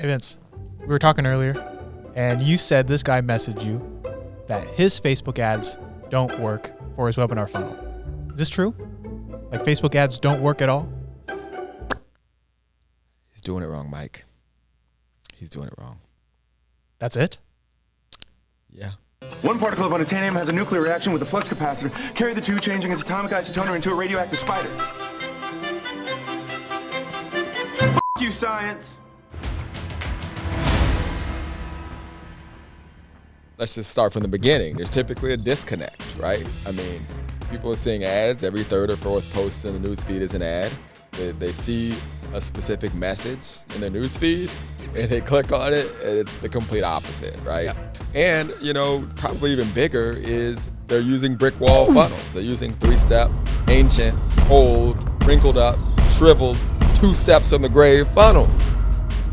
Hey Vince, we were talking earlier, and you said this guy messaged you that his Facebook ads don't work for his webinar funnel. Is this true? Like Facebook ads don't work at all? He's doing it wrong, Mike. He's doing it wrong. That's it? Yeah. One particle of unobtainium has a nuclear reaction with a flux capacitor. Carry the two, changing its atomic isotoner into a radioactive spider. F*** you, science! Let's just start from the beginning. There's typically a disconnect, right? I mean, people are seeing ads. Every third or fourth post in the newsfeed is an ad. They see a specific message in their newsfeed, and they click on it, and it's the complete opposite, right? Yeah. And, you know, probably even bigger is they're using brick wall funnels. They're using 3-step, ancient, old, wrinkled up, shriveled, 2 steps from the grave funnels.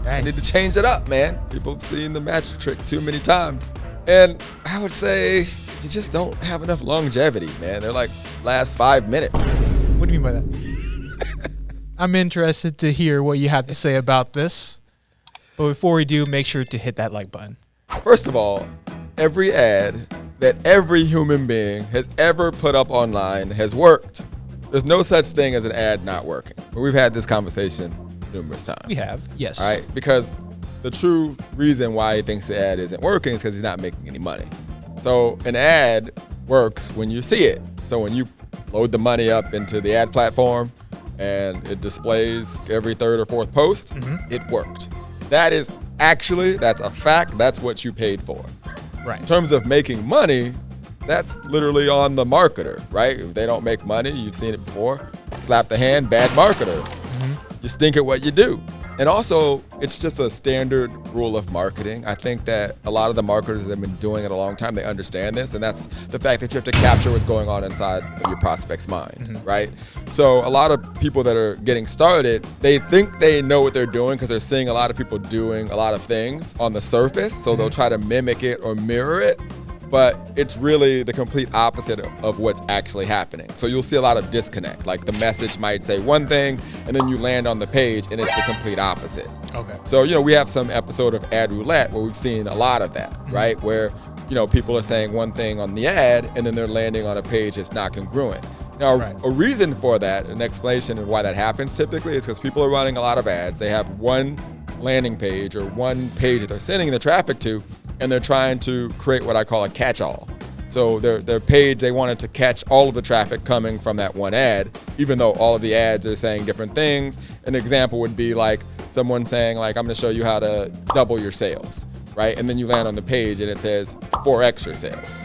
I need to change it up, man. People have seen the magic trick too many times. And I would say you just don't have enough longevity, man. They're like last 5 minutes. What do you mean by that? I'm interested to hear what you have to say about this. But before we do, make sure to hit that like button. First of all, every ad that every human being has ever put up online has worked. There's no such thing as an ad not working. We've had this conversation numerous times. We have, yes. All right, because the true reason why he thinks the ad isn't working is because he's not making any money. So an ad works when you see it. So when you load the money up into the ad platform and it displays every third or fourth post, it worked. That's a fact. That's what you paid for. Right. In terms of making money, that's literally on the marketer, right? If they don't make money, you've seen it before. Slap the hand, bad marketer. You stink at what you do. And also, it's just a standard rule of marketing. I think that a lot of the marketers that have been doing it a long time, they understand this, and that's the fact that you have to capture what's going on inside of your prospect's mind, right? So a lot of people that are getting started, they think they know what they're doing because they're seeing a lot of people doing a lot of things on the surface, so they'll try to mimic it or mirror it. But it's really the complete opposite of what's actually happening. So you'll see a lot of disconnect. Like the message might say one thing, and then you land on the page, and it's the complete opposite. Okay. So, you know, we have some episode of Ad Roulette where we've seen a lot of that, right? Where, you know, people are saying one thing on the ad, and then they're landing on a page that's not congruent. Now, a reason for that, an explanation of why that happens typically is because people are running a lot of ads. They have one landing page or one page that they're sending the traffic to, and they're trying to create what I call a catch-all. So their page, they wanted to catch all of the traffic coming from that one ad, even though all of the ads are saying different things. An example would be like someone saying like, I'm gonna show you how to double your sales, right? And then you land on the page and it says 4x your sales,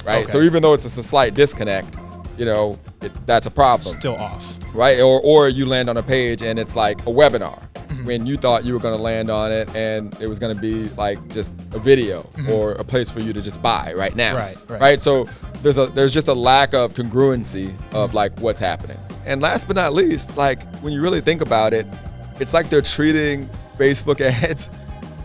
right? Okay. So even though it's a slight disconnect, you know, that's a problem. Still off. Right? Or you land on a page and it's like a webinar when you thought you were going to land on it and it was going to be like just a video or a place for you to just buy right now. Right? So there's just a lack of congruency of like what's happening. And last but not least, like when you really think about it, it's like they're treating Facebook ads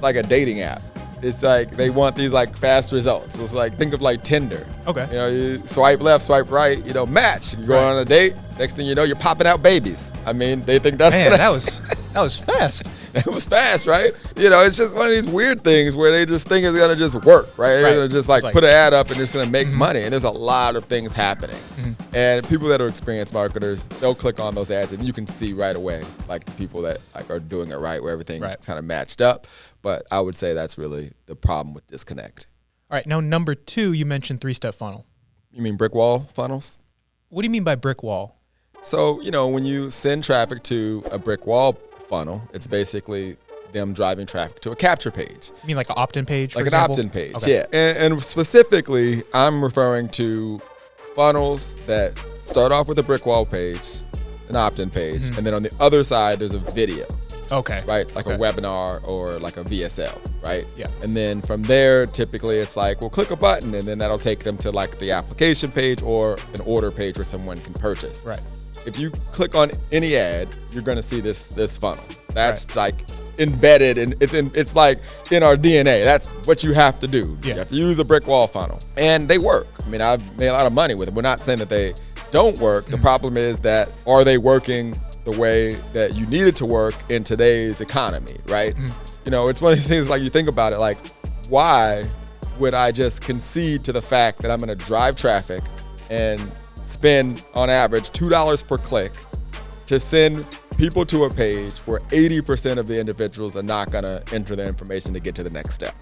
like a dating app. It's like they want these like fast results. It's like, think of like Tinder. Okay. You know, you swipe left, swipe right, you know, match. You go on a date. Next thing you know, you're popping out babies. I mean, they think that's that was fast. It was fast, right? You know, it's just one of these weird things where they just think it's gonna just work, right? They're gonna just like put an ad up and they're just gonna make money. And there's a lot of things happening. And people that are experienced marketers, they'll click on those ads and you can see right away, like the people that like are doing it right, where everything is kind of matched up. But I would say that's really the problem with disconnect. All right, now number 2, you mentioned 3-step funnel. You mean brick wall funnels? What do you mean by brick wall? So, you know, when you send traffic to a brick wall funnel, it's basically them driving traffic to a capture page. You mean like an opt-in page, for Like example? an opt-in page, Okay. yeah. And specifically, I'm referring to funnels that start off with a brick wall page, an opt-in page, and then on the other side, there's a video. Okay. Right? Like a webinar or like a VSL, right? Yeah. And then from there, typically it's like, well, click a button and then that'll take them to like the application page or an order page where someone can purchase. Right. If you click on any ad, you're gonna see this funnel. That's like embedded and it's like in our DNA. That's what you have to do. Yeah. You have to use a brick wall funnel. And they work. I mean, I've made a lot of money with them. We're not saying that they don't work. The problem is that, are they working the way that you need it to work in today's economy, right? You know, it's one of these things, like, you think about it, like, why would I just concede to the fact that I'm going to drive traffic and spend on average $2 per click to send people to a page where 80% of the individuals are not going to enter their information to get to the next step?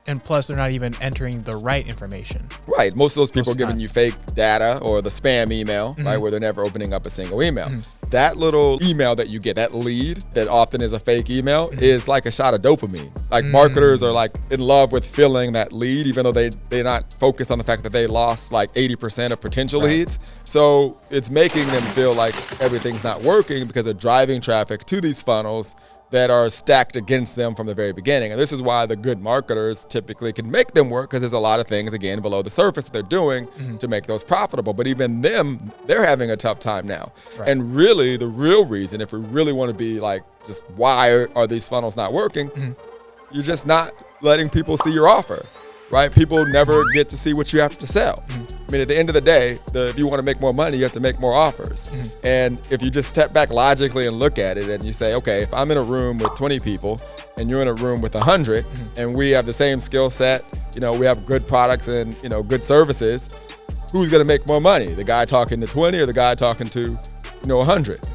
And plus, they're not even entering the right information. Right. Most of those people are giving time. you fake data or the spam email, right, where they're never opening up a single email. That little email that you get, that lead that often is a fake email, is like a shot of dopamine. Like marketers are like in love with filling that lead, even though they're not focused on the fact that they lost like 80% of potential leads. So it's making them feel like everything's not working because they're driving traffic to these funnels that are stacked against them from the very beginning. And this is why the good marketers typically can make them work, because there's a lot of things, again, below the surface that they're doing to make those profitable. But even them, they're having a tough time now. Right. And really, the real reason, if we really want to be like, just why are these funnels not working, you're just not letting people see your offer, right? People never get to see what you have to sell. I mean, at the end of the day, if you want to make more money, you have to make more offers. And if you just step back logically and look at it and you say, okay, if I'm in a room with 20 people and you're in a room with 100 and we have the same skill set, you know, we have good products and, you know, good services, who's going to make more money? The guy talking to 20 or the guy talking to, you know, 100?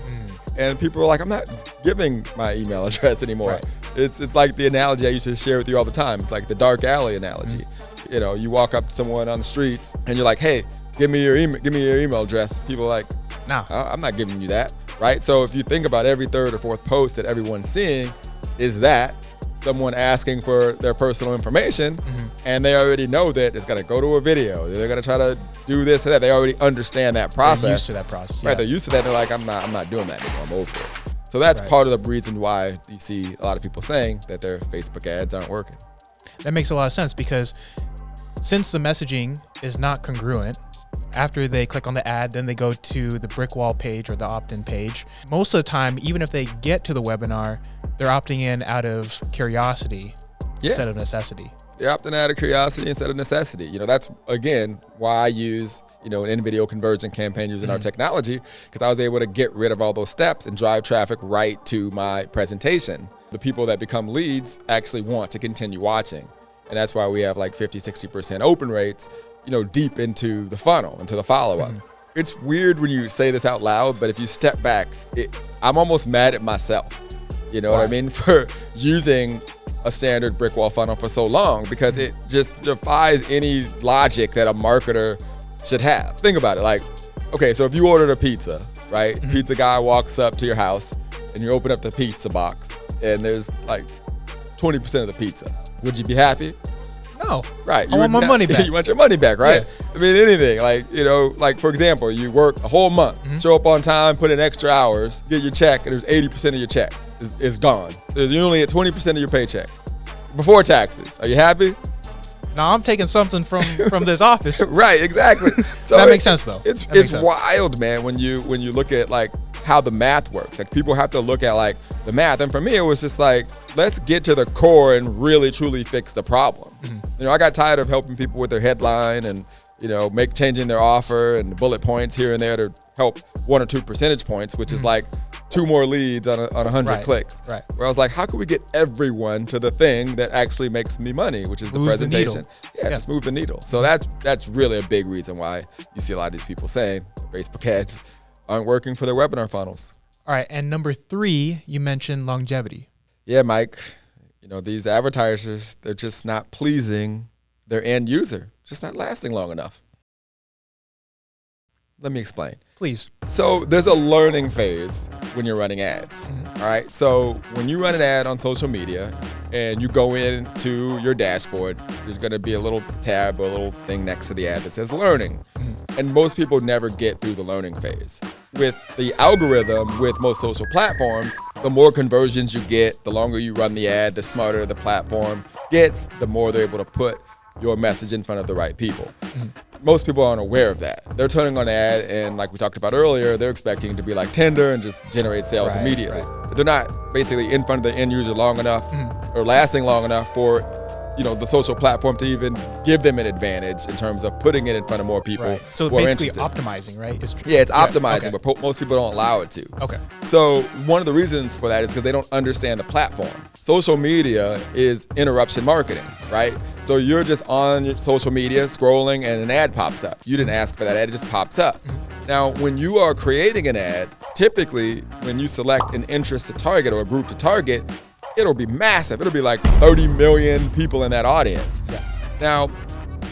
And people are like, I'm not giving my email address anymore. Right. It's like the analogy I used to share with you all the time. It's like the dark alley analogy. You know, you walk up to someone on the streets and you're like, hey, give me your email address. People are like, no, I'm not giving you that, right? So if you think about every third or fourth post that everyone's seeing is that someone asking for their personal information, and they already know that it's gonna go to a video. They're gonna try to do this or that. They already understand that process. They're used to that process. Right, they're used to that. They're like, I'm not doing that anymore. I'm over it. So that's part of the reason why you see a lot of people saying that their Facebook ads aren't working. That makes a lot of sense, because since the messaging is not congruent, after they click on the ad, then they go to the brick wall page or the opt-in page. Most of the time, even if they get to the webinar, they're opting in out of curiosity instead of necessity. They're opting out of curiosity instead of necessity. You know, that's, again, why I use, you know, an in-video conversion campaign using our technology, because I was able to get rid of all those steps and drive traffic right to my presentation. The people that become leads actually want to continue watching. And that's why we have like 50, 60% open rates, you know, deep into the funnel, into the follow-up. It's weird when you say this out loud, but if you step back, I'm almost mad at myself. You know what I mean? For using a standard brick wall funnel for so long, because it just defies any logic that a marketer should have. Think about it. Like, okay, so if you ordered a pizza, right? Pizza guy walks up to your house and you open up the pizza box and there's like 20% of the pizza. Would you be happy? No. Right. I want my money back. You want your money back, right? Yeah. I mean, anything. Like, you know, like, for example, you work a whole month, show up on time, put in extra hours, get your check, and there's 80% of your check is gone. So you're only at 20% of your paycheck before taxes. Are you happy? No, I'm taking something from this office. Right, exactly. So that makes sense, though. It's wild, man, when you look at like how the math works. Like, people have to look at like the math. And for me, it was just like, let's get to the core and really truly fix the problem. You know, I got tired of helping people with their headline and, you know, changing their offer and bullet points here and there to help 1 or 2 percentage points, which is like 2 more leads on 100 clicks. Right. Where I was like, how can we get everyone to the thing that actually makes me money, which is the presentation? Just move the needle. So that's really a big reason why you see a lot of these people saying Facebook ads aren't working for their webinar funnels. All right. And number 3, you mentioned longevity. Yeah, Mike. You know, these advertisers, they're just not pleasing their end user, just not lasting long enough. Let me explain. Please. So there's a learning phase when you're running ads. All right. So when you run an ad on social media and you go into your dashboard, there's going to be a little tab or a little thing next to the ad that says learning. And most people never get through the learning phase. With the algorithm, with most social platforms, the more conversions you get, the longer you run the ad, the smarter the platform gets, the more they're able to put your message in front of the right people. Most people aren't aware of that. They're turning on an ad and, like we talked about earlier, they're expecting it to be like Tinder and just generate sales immediately. But they're not basically in front of the end user long enough or lasting long enough for the social platform to even give them an advantage in terms of putting it in front of more people. Right. So who are basically interested. optimizing, right? It's optimizing, okay. but most people don't allow it to. Okay. So one of the reasons for that is because they don't understand the platform. Social media is interruption marketing, right? So you're just on your social media scrolling and an ad pops up. You didn't ask for that ad, it just pops up. Now, when you are creating an ad, typically when you select an interest to target or a group to target, it'll be massive. It'll be like 30 million people in that audience. Yeah. Now,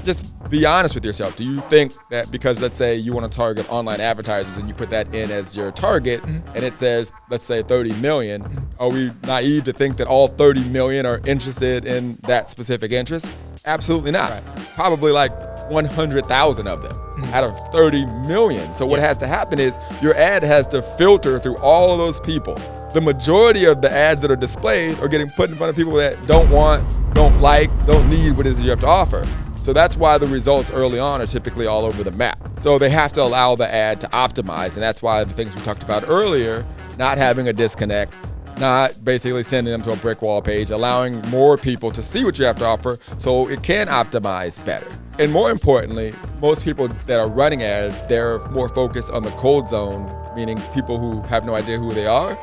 just be honest with yourself. Do you think that because, let's say, you want to target online advertisers and you put that in as your target and it says, let's say 30 million, are we naive to think that all 30 million are interested in that specific interest? Absolutely not. Right. Probably like 100,000 of them out of 30 million. So what has to happen is your ad has to filter through all of those people. The majority of the ads that are displayed are getting put in front of people that don't want, don't like, don't need what it is you have to offer. So that's why the results early on are typically all over the map. So they have to allow the ad to optimize, and that's why the things we talked about earlier, not having a disconnect, not basically sending them to a brick wall page, allowing more people to see what you have to offer so it can optimize better. And more importantly, most people that are running ads, they're more focused on the cold zone, meaning people who have no idea who they are,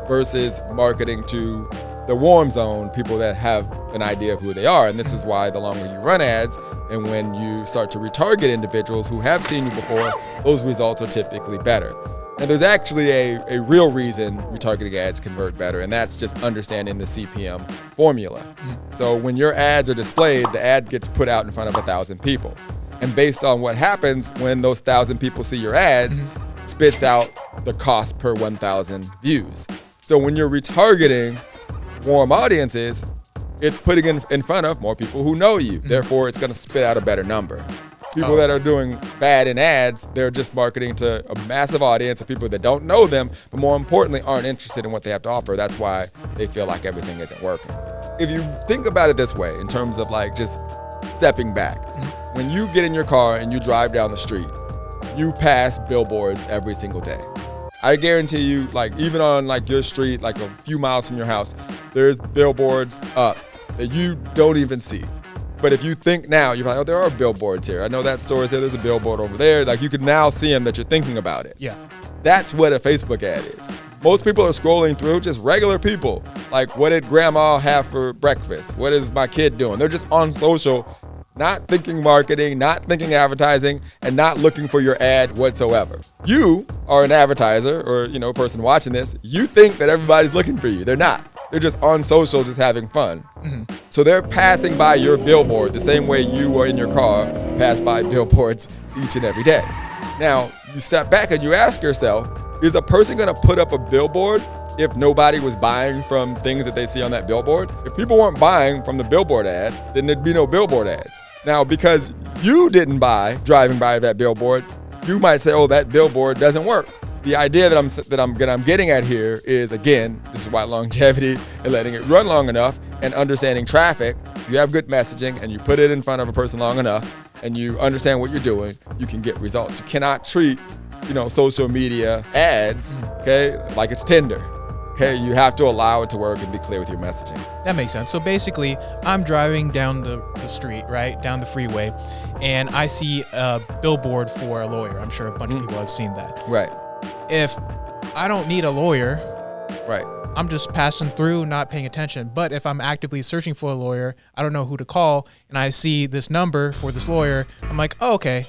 versus marketing to the warm zone, people that have an idea of who they are. And this is why the longer you run ads and when you start to retarget individuals who have seen you before, those results are typically better. And there's actually a real reason retargeting ads convert better, and that's just understanding the CPM formula. So when your ads are displayed, the ad gets put out in front of 1,000 people. And based on what happens when those 1,000 people see your ads, spits out the cost per 1,000 views. So when you're retargeting warm audiences, it's putting in front of more people who know you. Therefore, it's going to spit out a better number. People that are doing bad in ads, they're just marketing to a massive audience of people that don't know them, but more importantly, aren't interested in what they have to offer. That's why they feel like everything isn't working. If you think about it this way, in terms of like just stepping back, when you get in your car and you drive down the street, you pass billboards every single day. I guarantee you, like even on like your street, like a few miles from your house, there's billboards up that you don't even see. But if you think now, you're like, oh, there are billboards here. I know that store is there. There's a billboard over there. Like you can now see them that you're thinking about it. Yeah. That's what a Facebook ad is. Most people are scrolling through just regular people. Like, what did grandma have for breakfast? What is my kid doing? They're just on social, not thinking marketing, not thinking advertising, and not looking for your ad whatsoever. You are an advertiser or, a person watching this. You think that everybody's looking for you. They're not. They're just on social, just having fun. So they're passing by your billboard the same way you are in your car, pass by billboards each and every day. Now, you step back and you ask yourself, is a person gonna put up a billboard if nobody was buying from things that they see on that billboard? If people weren't buying from the billboard ad, then there'd be no billboard ads. Now, because you didn't buy driving by that billboard, you might say, oh, that billboard doesn't work. The idea that I'm getting at here is, again, this is why longevity and letting it run long enough and understanding traffic. If you have good messaging and you put it in front of a person long enough and you understand what you're doing, you can get results. You cannot treat, social media ads, okay, like it's Tinder. Okay, you have to allow it to work and be clear with your messaging. That makes sense. So basically, I'm driving down the street, right, down the freeway, and I see a billboard for a lawyer. I'm sure a bunch of people have seen that. Right. If I don't need a lawyer, right, I'm just passing through, not paying attention. But if I'm actively searching for a lawyer, I don't know who to call, and I see this number for this lawyer, I'm like, oh, okay,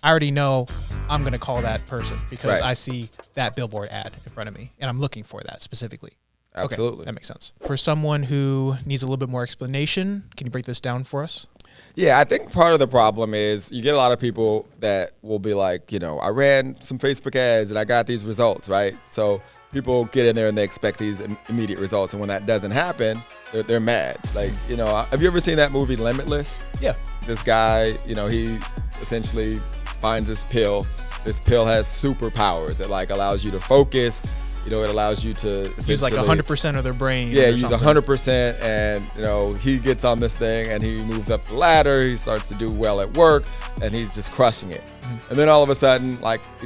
I already know I'm going to call that person because I see that billboard ad in front of me, and I'm looking for that specifically. Absolutely. Okay, that makes sense. For someone who needs a little bit more explanation, can you break this down for us? Yeah, I think part of the problem is you get a lot of people that will be like, I ran some Facebook ads and I got these results, right? So people get in there and they expect these immediate results. And when that doesn't happen, they're mad. Like, have you ever seen that movie Limitless? Yeah. This guy, he essentially finds this pill. This pill has superpowers. It allows you to focus. It allows you to use like 100% of their brain. Yeah, use 100%, and he gets on this thing and he moves up the ladder. He starts to do well at work, and he's just crushing it. And then all of a sudden,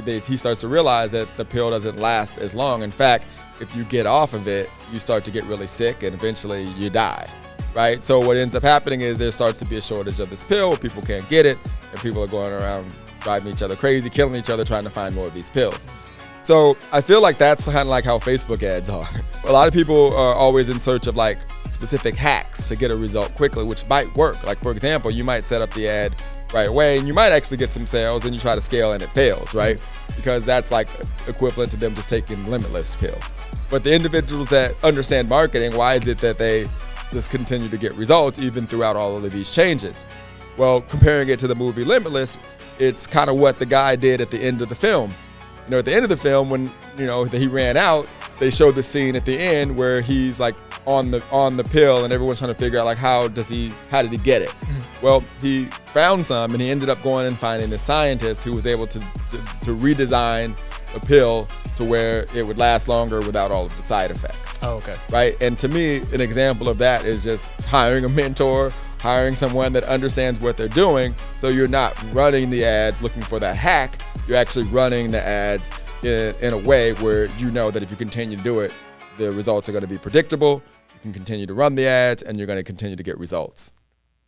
he starts to realize that the pill doesn't last as long. In fact, if you get off of it, you start to get really sick, and eventually you die. right? So what ends up happening is there starts to be a shortage of this pill. People can't get it, and people are going around driving each other crazy, killing each other, trying to find more of these pills. So I feel like that's kind of like how Facebook ads are. A lot of people are always in search of like specific hacks to get a result quickly, which might work. Like, for example, you might set up the ad right away and you might actually get some sales, and you try to scale and it fails, right? Because that's like equivalent to them just taking Limitless pill. But the individuals that understand marketing, why is it that they just continue to get results even throughout all of these changes? Well, comparing it to the movie Limitless, it's kind of what the guy did at the end of the film. You know, at the end of the film, when, you know, he ran out, they showed the scene at the end where he's like on the pill, and everyone's trying to figure out like how did he get it? Well, he found some, and he ended up going and finding a scientist who was able to redesign a pill to where it would last longer without all of the side effects. Oh, okay. Right? And to me, an example of that is just hiring a mentor, hiring someone that understands what they're doing, so you're not running the ads looking for that hack. You're actually running the ads in a way where you know that if you continue to do it, the results are going to be predictable. You can continue to run the ads, and you're going to continue to get results.